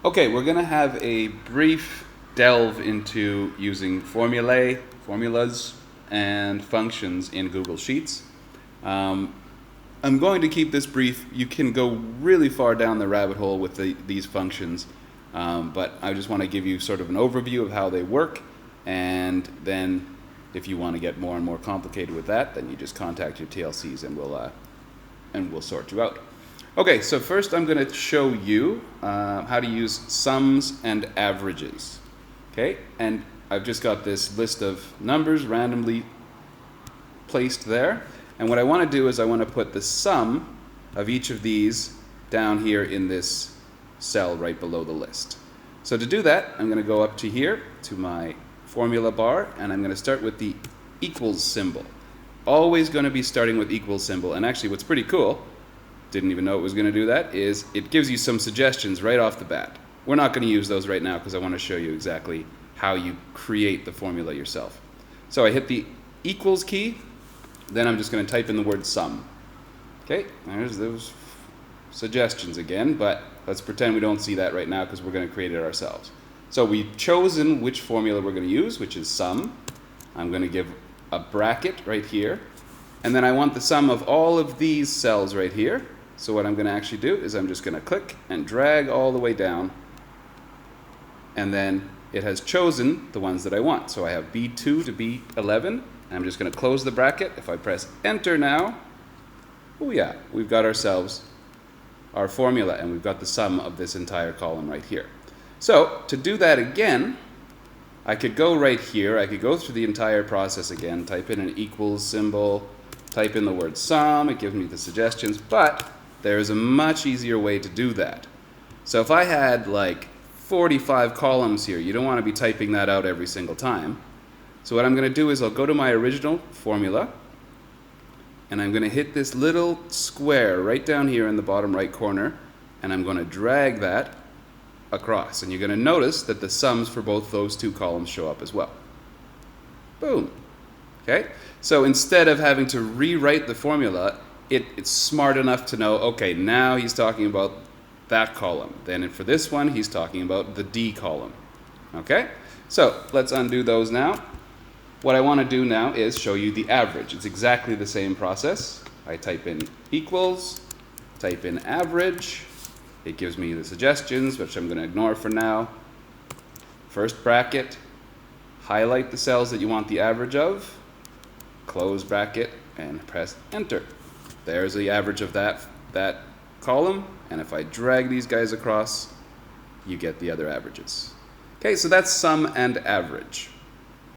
Okay, we're going to have a brief delve into using formulas, and functions in Google Sheets. I'm going to keep this brief. You can go really far down the rabbit hole with these functions, but I just want to give you sort of an overview of how they work, and then if you want to get more and more complicated with that, then you just contact your TLCs and we'll sort you out. Okay, so first I'm going to show you how to use sums and averages. Okay, and I've just got this list of numbers randomly placed there. And what I want to do is I want to put the sum of each of these down here in this cell right below the list. So to do that, I'm going to go up to here to my formula bar, and I'm going to start with the equals symbol. Always going to be starting with equals symbol. And actually what's pretty cool, didn't even know it was going to do that, is it gives you some suggestions right off the bat. We're not going to use those right now because I want to show you exactly how you create the formula yourself. So I hit the equals key, then I'm just going to type in the word sum. Okay, there's those suggestions again, but let's pretend we don't see that right now because we're going to create it ourselves. So we've chosen which formula we're going to use, which is sum. I'm going to give a bracket right here, and then I want the sum of all of these cells right here. So what I'm going to actually do is I'm just going to click and drag all the way down, and then it has chosen the ones that I want. So I have B2 to B11, and I'm just going to close the bracket. If I press enter now, oh yeah, we've got ourselves our formula, and we've got the sum of this entire column right here. So to do that again, I could go right here, I could go through the entire process again, type in an equals symbol, type in the word sum, it gives me the suggestions, but there is a much easier way to do that. So if I had like 45 columns here, you don't want to be typing that out every single time. So what I'm going to do is I'll go to my original formula, and I'm going to hit this little square right down here in the bottom right corner, and I'm going to drag that across. And you're going to notice that the sums for both those two columns show up as well. Boom. Okay? So instead of having to rewrite the formula, it's smart enough to know, okay, now he's talking about that column. Then for this one, he's talking about the D column. Okay? So let's undo those now. What I want to do now is show you the average. It's exactly the same process. I type in equals, type in average. It gives me the suggestions, which I'm going to ignore for now. First bracket, highlight the cells that you want the average of, close bracket, and press enter. There's the average of that column, and if I drag these guys across, you get the other averages. Okay, so that's sum and average.